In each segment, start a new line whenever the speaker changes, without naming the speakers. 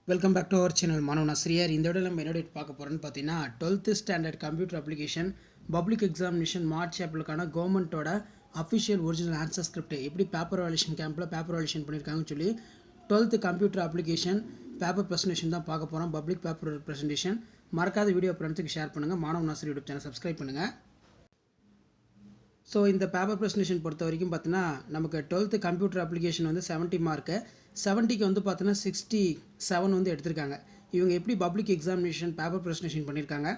Welcome back to our channel மாணவன் ஆசிரியர். இந்த விட நம்ம என்ன பார்க்க போகிறோன்னு பார்த்தீங்கன்னா 12th standard computer application public examination March ஏப்ரலுக்கான கவர்மெண்ட்டோட அஃபிஷியல் ஒரிஜினல் ஆன்சர் ஸ்கிரிப்ட் எப்படி பேப்பர் வேல்யூஷன் கேம்பில் பேப்பர் வேல்யூஷன் பண்ணியிருக்காங்கன்னு சொல்லி 12th computer application paper presentation தான் பார்க்க போகிறோம். பப்ளிக் பேப்பர் ப்ரெசன்டேஷன் மறக்காத வீடியோ ஃப்ரெண்ட்ஸுக்கு ஷேர் பண்ணுங்கள். மாணவன் ஆசிரியர் யூடியூப் சேனல் சப்ஸ்கிரைப் பண்ணுங்கள். ஸோ இந்த பேப்பர் ப்ரெசன்டேஷன் பொறுத்த வரைக்கும் பார்த்தீங்கன்னா நமக்கு 12th கம்ப்யூட்டர் அப்ளிகேஷன் வந்து 70 மார்க்கு. 70க்கு வந்து பார்த்தீங்கன்னா 67 வந்து எடுத்திருக்காங்க. இவங்க எப்படி பப்ளிக் எக்ஸாமினேஷன் பேப்பர் ப்ரெசன்டேஷன் பண்ணியிருக்காங்க,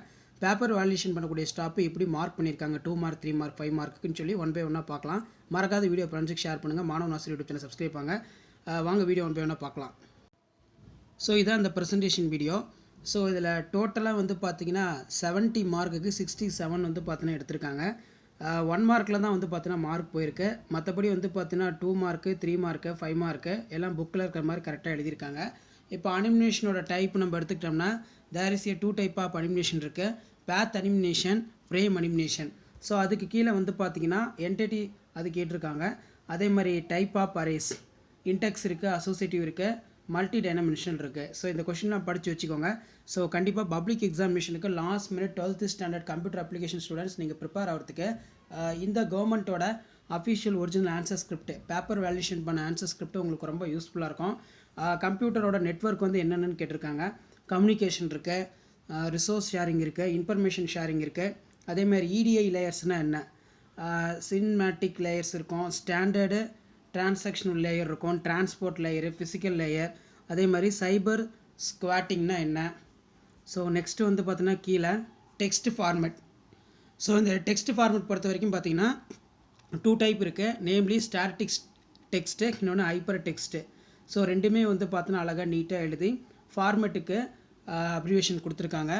பேப்பர் வேல்யூஷன் பண்ணக்கூடிய ஸ்டாப்பு எப்படி மார்க் பண்ணியிருக்காங்க, 2 மார்க் 3 மார்க் 5 மார்க்குன்னு சொல்லி ஒன் பை ஒன்னாக பார்க்கலாம். மறக்காத வீடியோ ஃப்ரெண்ட்ஸுக்கு ஷேர் பண்ணுங்கள். மாணவன் ஆசிரியர் யூடியூப் சேனல் சப்ஸ்கிரைப் பண்ணுங்கள். வாங்க வீடியோ ஒன் பை ஒன்னாக பார்க்கலாம். ஸோ இதான் இந்த ப்ரெசன்டேஷன் வீடியோ. ஸோ இதில் டோட்டலாக வந்து பார்த்தீங்கன்னா 70 மார்க்குக்கு 67 வந்து பார்த்தீங்கன்னா எடுத்திருக்காங்க. 1 மார்க்கில் தான் வந்து பார்த்தீங்கன்னா மார்க் போயிருக்கு. மற்றபடி வந்து பார்த்தீங்கன்னா 2 மார்க்கு 3 மார்க்கு 5 மார்க்கு எல்லாம் புக்கில் இருக்கிற மாதிரி கரெக்டாக எழுதியிருக்காங்க. இப்போ அனிமினேஷனோட டைப் நம்ம எடுத்துக்கிட்டோம்னா there is a 2 type of அனிமினேஷன் இருக்குது. பேத் அனிமினேஷன், ஃப்ரேம் அனிமினேஷன். ஸோ அதுக்கு கீழே வந்து பார்த்தீங்கன்னா என்டிட்டி அது கேட்டிருக்காங்க. அதே மாதிரி டைப் ஆஃப் அரேஸ், இன்டெக்ஸ் இருக்குது, அசோசியேட்டிவ் இருக்குது, மல்டி டைமென்ஷனல் இருக்குது. ஸோ இந்த கொஷின்லாம் படித்து வச்சுக்கோங்க. ஸோ கண்டிப்பாக பப்ளிக் எக்ஸாமினேஷனுக்கு last minute 12th standard computer application students நீங்கள் ப்ரிப்பேர் ஆகிறதுக்கு இந்த கவர்மெண்ட்டோட official original answer script paper valuation பண்ண ஆன்சர் ஸ்கிரிப்ட் உங்களுக்கு ரொம்ப யூஸ்ஃபுல்லாக இருக்கும். கம்ப்யூட்டரோட நெட்வொர்க் வந்து என்னென்னு கேட்டிருக்காங்க. கம்யூனிகேஷன் இருக்குது, ரிசோர்ஸ் ஷேரிங் இருக்குது, இன்ஃபர்மேஷன் ஷேரிங் இருக்குது. அதேமாதிரி இடிஐ லேயர்ஸ்னால் என்ன, சின்மேட்டிக் லேயர்ஸ் இருக்கும், ஸ்டாண்டர்டு டிரான்சாக்ஷனல் லேயர் இருக்கும், டிரான்ஸ்போர்ட் லேயரு, ஃபிசிக்கல் லேயர். அதே மாதிரி சைபர் ஸ்குவாட்டிங்னா என்ன. ஸோ நெக்ஸ்ட்டு வந்து பார்த்தீங்கன்னா கீழே டெக்ஸ்ட் ஃபார்மெட். ஸோ இந்த டெக்ஸ்ட் ஃபார்மெட் பொறுத்த வரைக்கும் பார்த்தீங்கன்னா 2 டைப் இருக்குது. நேம்லி ஸ்டாட்டிக் டெக்ஸ்ட்டு, இன்னொன்று ஹைப்பர் டெக்ஸ்ட்டு. ஸோ ரெண்டுமே வந்து பார்த்தீங்கன்னா அழகாக நீட்டாக எழுதி ஃபார்மெட்டுக்கு அப்ரிவேஷன் கொடுத்துருக்காங்க.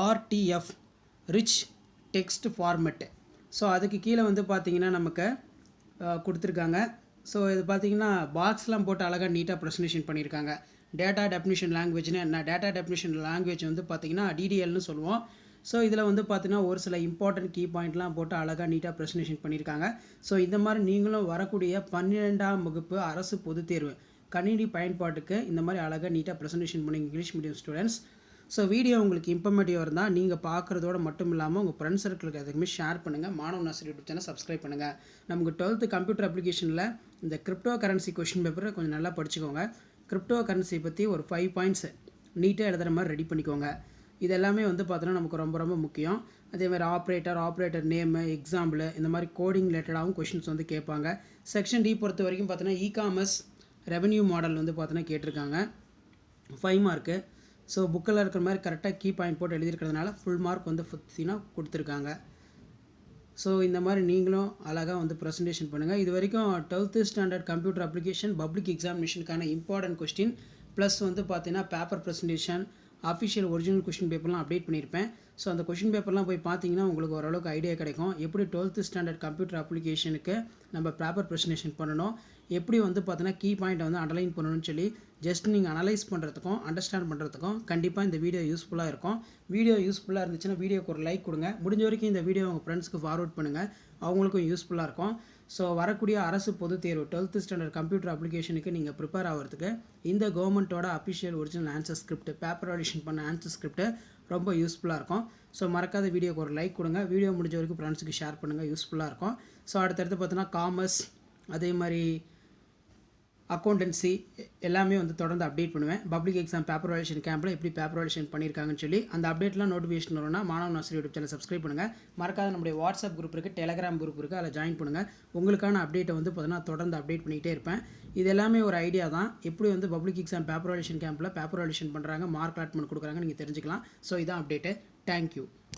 RTF rich text format. So அதுக்கு கீழே வந்து பார்த்தீங்கன்னா நமக்கு கொடுத்துருக்காங்க. ஸோ இது பார்த்தீங்கன்னா பாக்ஸ்லாம் போட்டு அழகாக நீட்டாக ப்ரெசன்டேஷன் பண்ணியிருக்காங்க. டேட்டா டெஃபினிஷன் லாங்குவேஜ்னு என்ன, டேட்டா டெஃபினிஷன் லாங்குவேஜ் வந்து பார்த்திங்கன்னா டிடிஎல்னு சொல்லுவோம். ஸோ இதில் வந்து பார்த்திங்கன்னா ஒரு சில இம்பார்ட்டன்ட் கீ பாயிண்ட்லாம் போட்டு அழகாக நீட்டாக ப்ரெசன்டேஷன் பண்ணியிருக்காங்க. ஸோ இந்த மாதிரி நீங்களும் வரக்கூடிய 12ஆம் வகுப்பு அரசு பொதுத் தேர்வு கணினி பயன்பாட்டுக்கு இந்த மாதிரி அழகாக நீட்டாக ப்ரெசன்டேஷன் பண்ணி English medium students. So video உங்களுக்கு இன்ஃபர்மேட்டிவாக இருந்தால் நீங்கள் பார்க்குறதோட மட்டும் இல்லாமல் உங்கள் ஃப்ரெண்ட்ஸ் சர்க்கிளுக்கு எதுக்குமே ஷேர் பண்ணுங்கள். மாணவன் ஆசிரியர் யூடியூப் சேனல் சப்ஸ்கிரைப் பண்ணுங்கள். நமக்கு 12th கம்ப்யூட்டர் அப்ளிகேஷனில் இந்த கிரிப்டோ கரன்சி கொஷின் பேப்பரை கொஞ்சம் நல்லா படிச்சுக்கோங்க. கிரிப்டோ கரன்சி பற்றி ஒரு 5 பாயிண்ட்ஸ் நீட்டாக எழுதுகிற மாதிரி ரெடி பண்ணிக்கோங்க. இது எல்லாமே வந்து பார்த்தோன்னா நமக்கு ரொம்ப ரொம்ப முக்கியம். அதேமாதிரி ஆப்ரேட்டர் நேமு, எக்ஸாம்பிள், இந்த மாதிரி கோடிங் ரிலேட்டடாகவும் கொஷின்ஸ் வந்து கேட்பாங்க. செக்ஷன் டி பொறுத்த வரைக்கும் பார்த்தோன்னா இகாமர்ஸ் ரெவன்யூ மாடல் வந்து பார்த்தோன்னா கேட்டிருக்காங்க. 5 மார்க்கு. ஸோ புக்கில் இருக்கிற மாதிரி கரெக்டாக கீ பாயிண்ட் போட்டு எழுதியிருக்கிறதுனால ஃபுல் மார்க் வந்து 15 கொடுத்துருக்காங்க. ஸோ இந்த மாதிரி நீங்களும் அழகாக வந்து ப்ரெசன்டேஷன் பண்ணுங்கள். இது வரைக்கும் 12th standard computer application public எக்ஸாமினேஷனுக்கான இம்பார்ட்டன்ட் கொஸ்டின் ப்ளஸ் வந்து பார்த்தீங்கன்னா paper presentation official original question பேப்பர்லாம் அப்டேட் பண்ணியிருப்பேன். ஸோ அந்த கொஷின் பேப்பர்லாம் போய் பார்த்தீங்கன்னா உங்களுக்கு ஓரளவுக்கு ஐடியா கிடைக்கும். எப்படி 12th ஸ்டாண்டர்ட் கம்ப்யூட்டர் அப்ளிகேஷனுக்கு நம்ம பேப்பர் ப்ரெசன்டேஷன் பண்ணணும், எப்படி வந்து பார்த்தீங்கன்னா கீ பாயிண்ட்டை வந்து அண்டர்லைன் பண்ணணும்னு சொல்லி ஜஸ்ட் நீங்கள் அனலைஸ் பண்ணுறதுக்கும் அண்டர்ஸ்டாண்ட் பண்ணுறதுக்கும் கண்டிப்பாக இந்த வீடியோ யூஸ்ஃபுல்லாக இருக்கும். வீடியோ யூஸ்ஃபுல்லாக இருந்துச்சுன்னா வீடியோக்கு ஒரு லைக் கொடுங்க. முடிஞ்ச வரைக்கும் இந்த வீடியோ உங்கள் ஃப்ரெண்ட்ஸ்க்கு ஃபார்வர்ட் பண்ணுங்கள், அவங்களுக்கும் யூஸ்ஃபுல்லாக இருக்கும். ஸோ வரக்கூடிய அரசு பொதுத் தேர்வு 12th ஸ்டாண்டர்ட் கம்ப்யூட்டர் அப்ளிகேஷனுக்கு நீங்கள் ப்ரிப்பேர் ஆகிறதுக்கு இந்த கவர்மெண்ட்டோட official original answer script paper valuation பண்ண ஆன்சர் ஸ்கிரிப்ட் ரொம்ப யூஸ்ஃபுல்லாக இருக்கும். ஸோ மறக்காத வீடியோக்கு ஒரு லைக் கொடுங்க. வீடியோ முடிஞ்ச வரைக்கும் ஃப்ரெண்ட்ஸுக்கு ஷேர் பண்ணுங்கள், யூஸ்ஃபுல்லாக இருக்கும். ஸோ அடுத்தடுத்து பார்த்தீங்கன்னா காமர்ஸ், அதே மாதிரி அக்கௌண்டன்சி எல்லாமே வந்து தொடர்ந்து அப்டேட் பண்ணுவேன். பப்ளிக் எக்ஸாம் பேப்பர் வேல்யூஷன் கேம்பில் எப்படி பேப்பர் வேல்யூஷன் பண்ணியிருக்காங்கன்னு சொல்லி அந்த அப்டேட்லாம் நோட்டிஃபிகேஷன் வரும்னா மாணவன் ஆசிரியர் யூடியூப் சேனல் சப்ஸ்கிரைப் பண்ணுங்கள். மறக்காத நம்முடைய வாட்ஸ்அப் குரூப் இருக்குது, டெலகிராம் குரூப் இருக்குது, அதில் ஜாயின் பண்ணுங்கள். உங்களுக்கான அப்டேட்டை வந்து பார்த்தீங்கன்னா தொடர்ந்து அப்டேட் பண்ணிகிட்டே இருப்பேன். இது எல்லாமே ஒரு ஐடியா தான், எப்படி வந்து பப்ளிக் எக்ஸாம் பேப்பர் வேல்யூஷன் கேம்பில் பேப்பர் வேல்யூஷன் பண்ணுறாங்க, மார்க் அலாட்மெண்ட் கொடுக்குறாங்க நீங்கள் தெரிஞ்சுக்கலாம். ஸோ இதான் அப்டேட்டு. தேங்க்யூ.